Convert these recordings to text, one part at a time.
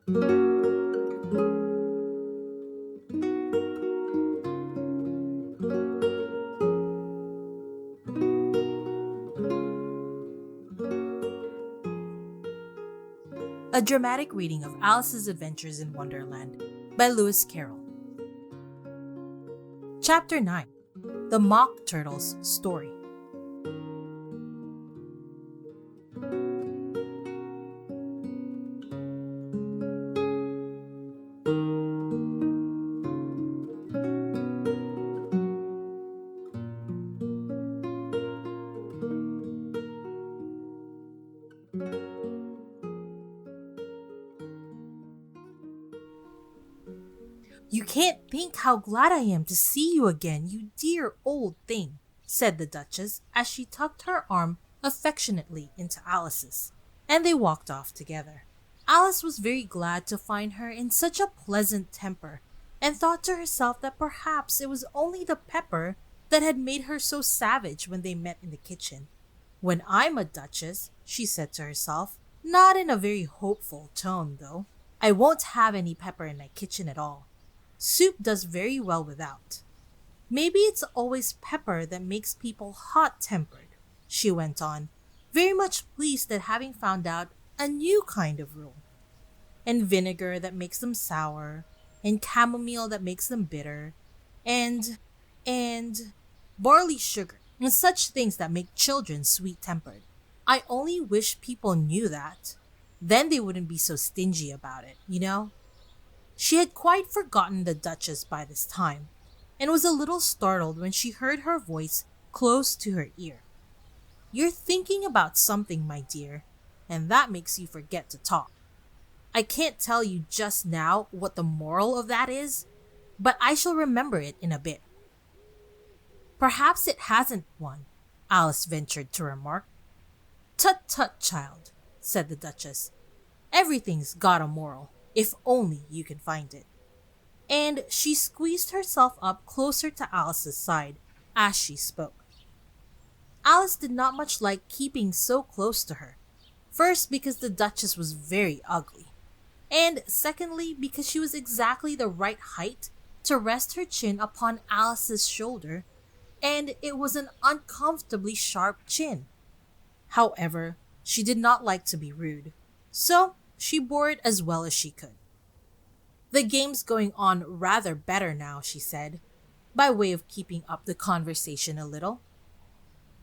A dramatic reading of Alice's Adventures in Wonderland by Lewis Carroll. Chapter 9: The Mock Turtle's Story. "You can't think how glad I am to see you again, you dear old thing," said the Duchess as she tucked her arm affectionately into Alice's, and they walked off together. Alice was very glad to find her in such a pleasant temper, and thought to herself that perhaps it was only the pepper that had made her so savage when they met in the kitchen. "When I'm a duchess," she said to herself, not in a very hopeful tone though, "I won't have any pepper in my kitchen at all. Soup does very well without. Maybe it's always pepper that makes people hot-tempered," she went on, very much pleased at having found out a new kind of rule. "And vinegar that makes them sour, and chamomile that makes them bitter, and barley sugar, and such things that make children sweet-tempered. I only wish people knew that. Then they wouldn't be so stingy about it, you know?" She had quite forgotten the Duchess by this time, and was a little startled when she heard her voice close to her ear. "You're thinking about something, my dear, and that makes you forget to talk. I can't tell you just now what the moral of that is, but I shall remember it in a bit." "Perhaps it hasn't one," Alice ventured to remark. "Tut tut, child," said the Duchess. "Everything's got a moral, if only you can find it." And she squeezed herself up closer to Alice's side as she spoke. Alice did not much like keeping so close to her, first because the Duchess was very ugly, and secondly because she was exactly the right height to rest her chin upon Alice's shoulder, and it was an uncomfortably sharp chin. However, she did not like to be rude, so she bore it as well as she could. "The game's going on rather better now," she said, by way of keeping up the conversation a little.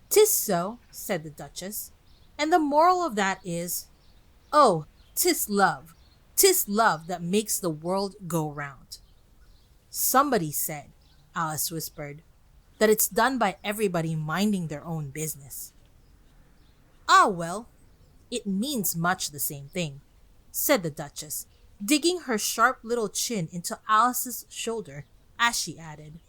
"'Tis so," said the Duchess, "and the moral of that is, oh, 'tis love that makes the world go round." "Somebody said," Alice whispered, "that it's done by everybody minding their own business." "Ah, well, it means much the same thing," said the Duchess, digging her sharp little chin into Alice's shoulder as she added,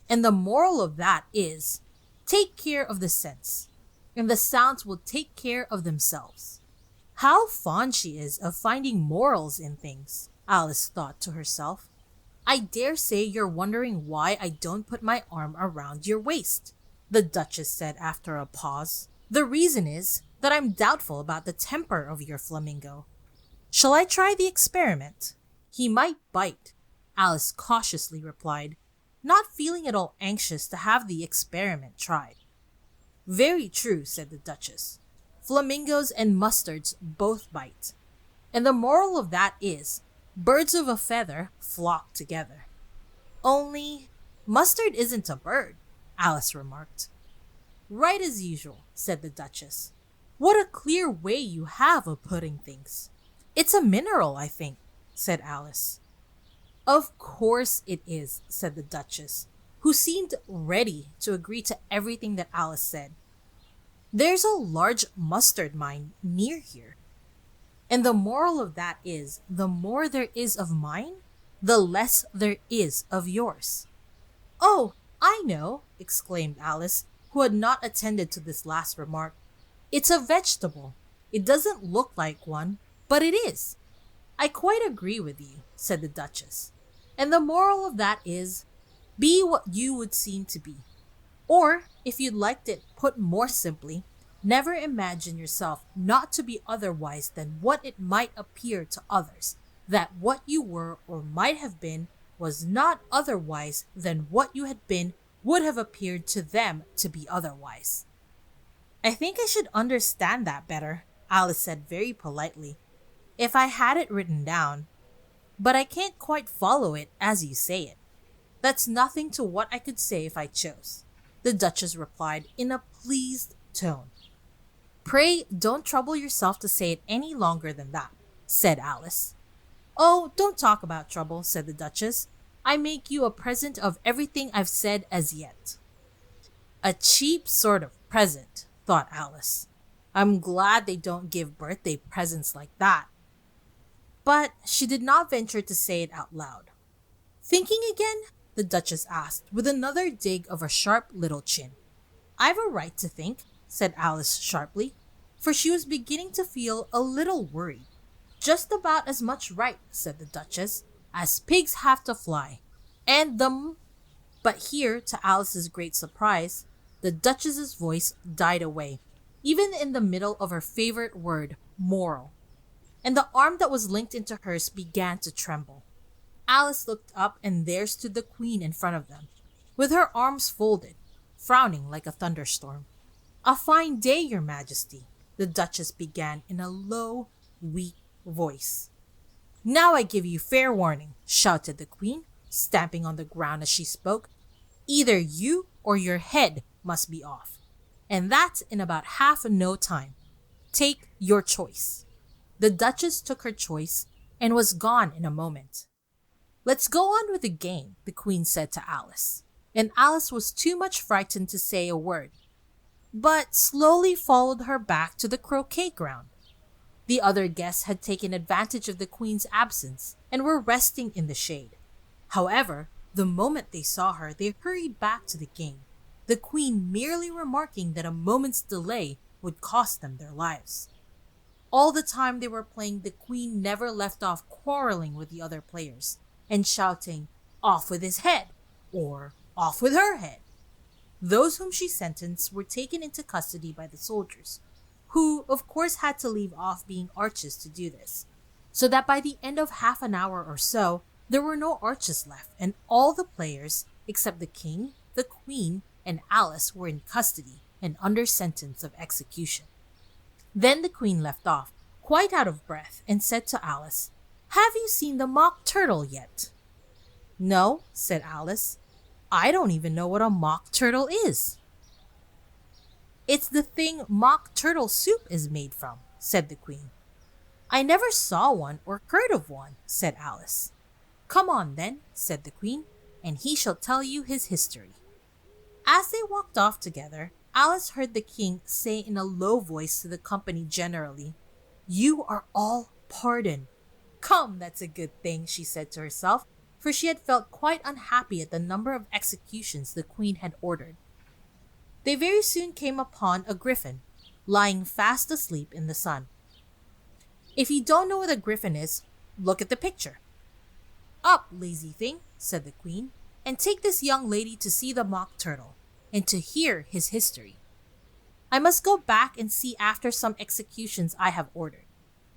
"and the moral of that is, take care of the scents, and the sounds will take care of themselves." "How fond she is of finding morals in things," Alice thought to herself. "I dare say you're wondering why I don't put my arm around your waist," the Duchess said after a pause. "The reason is that I'm doubtful about the temper of your flamingo. Shall I try the experiment?" "He might bite," Alice cautiously replied, not feeling at all anxious to have the experiment tried. "Very true," said the Duchess. "Flamingos and mustards both bite. And the moral of that is, birds of a feather flock together." "Only, mustard isn't a bird," Alice remarked. "Right as usual," said the Duchess. "What a clear way you have of putting things." "It's a mineral, I think," said Alice. "Of course it is," said the Duchess, who seemed ready to agree to everything that Alice said. "There's a large mustard mine near here. And the moral of that is, the more there is of mine, the less there is of yours." "Oh, I know," exclaimed Alice, who had not attended to this last remark. "It's a vegetable. It doesn't look like one, but it is." "I quite agree with you," said the Duchess. "And the moral of that is, be what you would seem to be. Or, if you'd liked it put more simply, never imagine yourself not to be otherwise than what it might appear to others, that what you were or might have been was not otherwise than what you had been would have appeared to them to be otherwise. I think I should understand that better, Alice said very politely, if I had it written down, but I can't quite follow it as you say it. That's nothing to what I could say if I chose, the Duchess replied in a pleased tone. Pray don't trouble yourself to say it any longer than that, said Alice. Oh, don't talk about trouble, said the Duchess. I make you a present of everything I've said as yet. A cheap sort of present, thought Alice. I'm glad they don't give birthday presents like that. But she did not venture to say it out loud. Thinking again? The Duchess asked, with another dig of her sharp little chin. I've a right to think, said Alice sharply, for she was beginning to feel a little worried. Just about as much right, said the Duchess, as pigs have to fly. And But here, to Alice's great surprise, the Duchess's voice died away, even in the middle of her favorite word, moral. And the arm that was linked into hers began to tremble. Alice looked up, and there stood the Queen in front of them, with her arms folded, frowning like a thunderstorm. A fine day, Your Majesty, the Duchess began in a low, weak voice. Now I give you fair warning, shouted the Queen, stamping on the ground as she spoke. Either you or your head must be off, and that's in about half no time. Take your choice. The Duchess took her choice and was gone in a moment. Let's go on with the game, the Queen said to Alice, and Alice was too much frightened to say a word, but slowly followed her back to the croquet ground. The other guests had taken advantage of the Queen's absence and were resting in the shade. However, the moment they saw her, they hurried back to the game, the Queen merely remarking that a moment's delay would cost them their lives. All the time they were playing, the Queen never left off quarreling with the other players and shouting, "Off with his head," or "Off with her head." Those whom she sentenced were taken into custody by the soldiers, who of course had to leave off being archers to do this, so that by the end of half an hour or so, there were no archers left, and all the players, except the King, the Queen, and Alice, were in custody and under sentence of execution. Then the Queen left off, quite out of breath, and said to Alice, "Have you seen the mock turtle yet?" "No," said Alice. "I don't even know what a mock turtle is." "It's the thing mock turtle soup is made from," said the Queen. "I never saw one or heard of one," said Alice. "Come on then," said the Queen, "and he shall tell you his history." As they walked off together, Alice heard the King say in a low voice to the company generally, "You are all pardoned." "Come, that's a good thing," she said to herself, for she had felt quite unhappy at the number of executions the Queen had ordered. They very soon came upon a griffin, lying fast asleep in the sun. If you don't know what a griffin is, look at the picture. "Up, lazy thing," said the Queen, "and take this young lady to see the mock turtle, and to hear his history. I must go back and see after some executions I have ordered."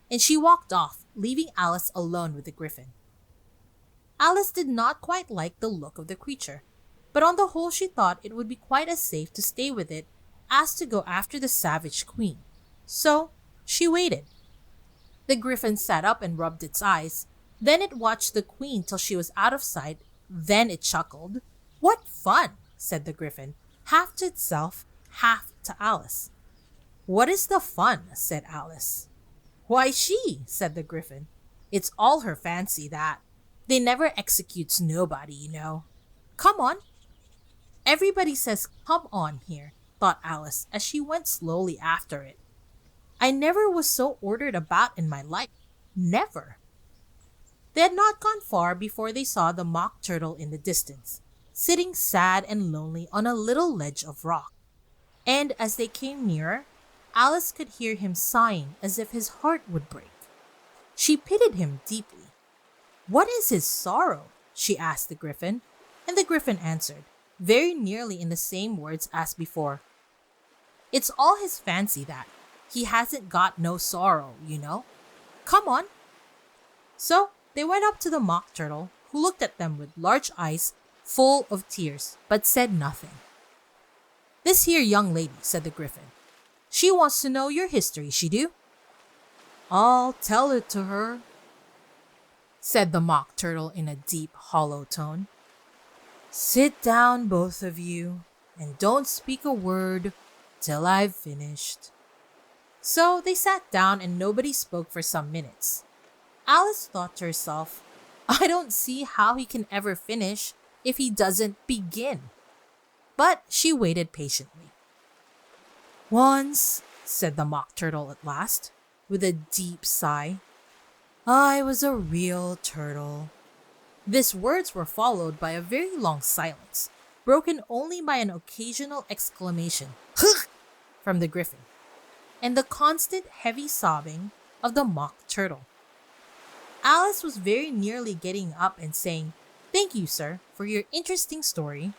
And she walked off, leaving Alice alone with the griffin. Alice did not quite like the look of the creature, but on the whole she thought it would be quite as safe to stay with it as to go after the savage Queen. So she waited. The griffin sat up and rubbed its eyes. Then it watched the Queen till she was out of sight. Then it chuckled. "What fun!" said the griffin, half to itself, half to Alice. "What is the fun?" said Alice. "Why, she," said the griffin. "It's all her fancy, that. They never executes nobody, you know. Come on." Everybody says "come on" here, thought Alice as she went slowly after it. I never was so ordered about in my life. Never. They had not gone far before they saw the mock turtle in the distance, sitting sad and lonely on a little ledge of rock. And as they came nearer, Alice could hear him sighing as if his heart would break. She pitied him deeply. "What is his sorrow?" she asked the griffin, and the griffin answered, very nearly in the same words as before. "It's all his fancy, that. He hasn't got no sorrow, you know. Come on." So They went up to the Mock Turtle, who looked at them with large eyes full of tears, but said nothing. "This here young lady," said the Griffin. "She wants to know your history, she do?" "I'll tell it to her," said the Mock Turtle in a deep, hollow tone. "Sit down, both of you, and don't speak a word till I've finished." So they sat down and nobody spoke for some minutes. Alice thought to herself, "I don't see how he can ever finish if he doesn't begin." But she waited patiently. "Once," said the Mock Turtle at last, with a deep sigh, "I was a real turtle." These words were followed by a very long silence, broken only by an occasional exclamation, "Hugh!" from the Griffin, and the constant heavy sobbing of the Mock Turtle. Alice was very nearly getting up and saying, "Thank you, sir, for your interesting story,"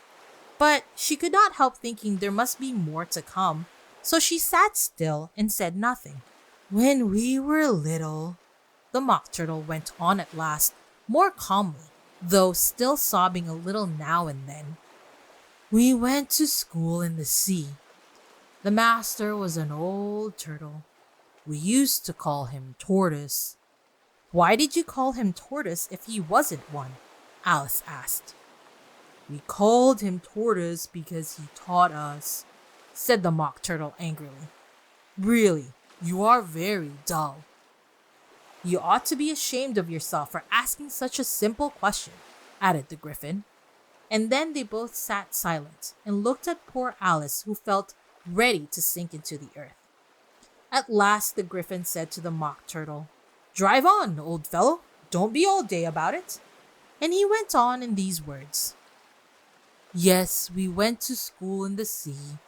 but she could not help thinking there must be more to come, so she sat still and said nothing. "When we were little," the Mock Turtle went on at last, more calmly, though still sobbing a little now and then, "we went to school in the sea. The master was an old turtle. We used to call him Tortoise." "Why did you call him Tortoise if he wasn't one?" Alice asked. "We called him Tortoise because he taught us," said the Mock Turtle angrily. "Really, you are very dull." "You ought to be ashamed of yourself for asking such a simple question," added the Griffin. And then they both sat silent and looked at poor Alice, who felt ready to sink into the earth. At last the Griffin said to the Mock Turtle, "Drive on, old fellow. Don't be all day about it." And he went on in these words. "Yes, we went to school in the sea,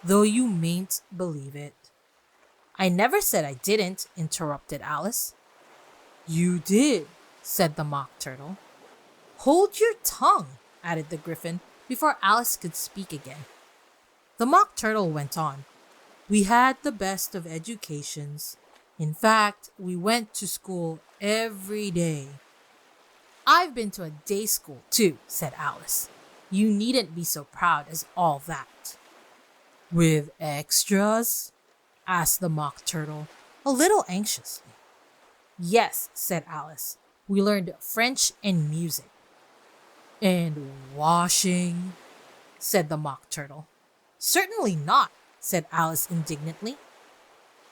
though you mayn't believe it." "I never said I didn't," interrupted Alice. "You did," said the Mock Turtle. "Hold your tongue," added the Griffin, before Alice could speak again. The Mock Turtle went on. "We had the best of educations. In fact, we went to school every day." "I've been to a day school too," said Alice. "You needn't be so proud as all that." "With extras?" asked the Mock Turtle, a little anxiously. "Yes," said Alice. "We learned French and music." "And washing?" said the Mock Turtle. "Certainly not," said Alice indignantly.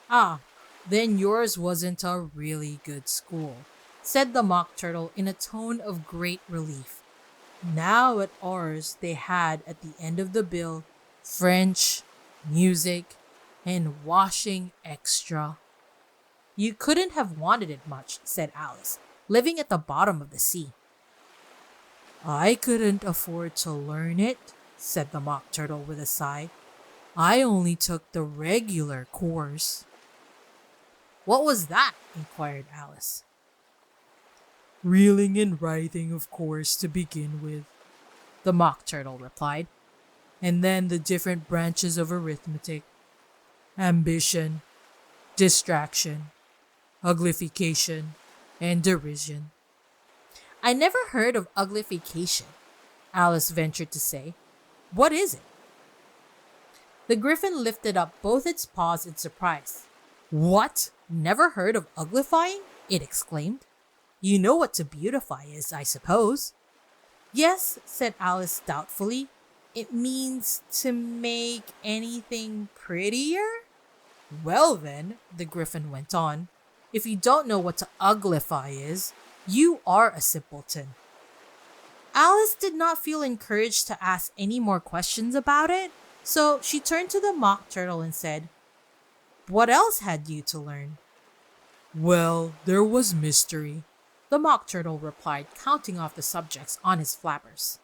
"Ah, then yours wasn't a really good school," said the Mock Turtle in a tone of great relief. "Now at ours they had at the end of the bill French, music, and washing extra." "You couldn't have wanted it much," said Alice, "living at the bottom of the sea." "I couldn't afford to learn it," said the Mock Turtle with a sigh. "I only took the regular course." "What was that?" inquired Alice. "Reeling and writhing, of course, to begin with," the Mock Turtle replied. "And then the different branches of arithmetic. Ambition, distraction, uglification, and derision." "I never heard of uglification," Alice ventured to say. "What is it?" The Griffin lifted up both its paws in surprise. "What? Never heard of uglifying?" it exclaimed. "You know what to beautify is, I suppose." "Yes," said Alice doubtfully. "It means to make anything prettier?" "Well then," the Griffin went on, "if you don't know what to uglify is, you are a simpleton." Alice did not feel encouraged to ask any more questions about it, so she turned to the Mock Turtle and said, "What else had you to learn?" "Well, there was mystery," the Mock Turtle replied, counting off the subjects on his flappers.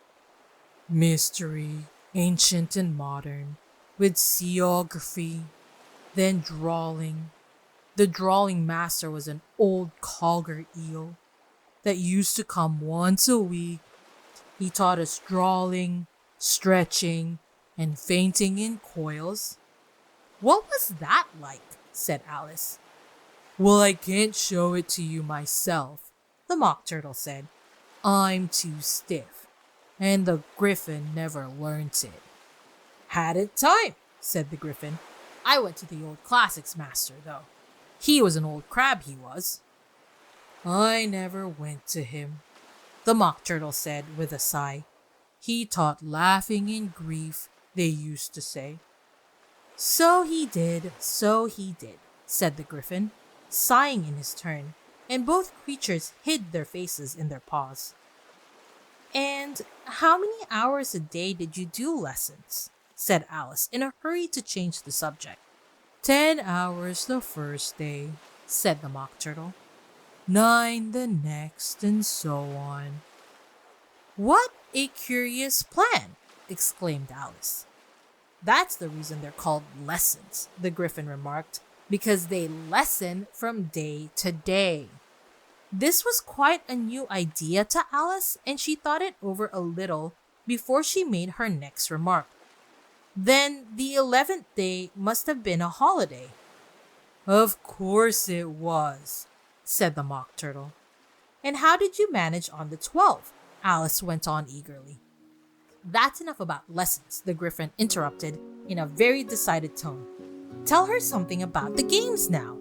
"Mystery, ancient and modern, with seaography, then drawing. The drawing master was an old cogger eel that used to come once a week. He taught us drawing, stretching, and fainting in coils." "What was that like?" said Alice. "Well, I can't show it to you myself, The Mock Turtle said. I'm too stiff, and the Griffin never learnt it. Had it time, said the Griffin. I went to the old classics master, though. He was an old crab, he was. I never went to him, the Mock Turtle said with a sigh. He taught laughing in grief, they used to say. So he did, said the Griffin, sighing in his turn, and both creatures hid their faces in their paws. And how many hours a day did you do lessons? Said Alice in a hurry to change the subject. 10 hours the first day, said the Mock Turtle. 9 the next, and so on. What a curious plan, exclaimed Alice. That's the reason they're called lessons, the Griffin remarked, because they lessen from day to day. This was quite a new idea to Alice, and she thought it over a little before she made her next remark. Then the 11th day must have been a holiday. Of course it was, said the Mock Turtle. And how did you manage on the 12th? Alice went on eagerly. That's enough about lessons, the Griffin interrupted in a very decided tone. Tell her something about the games now.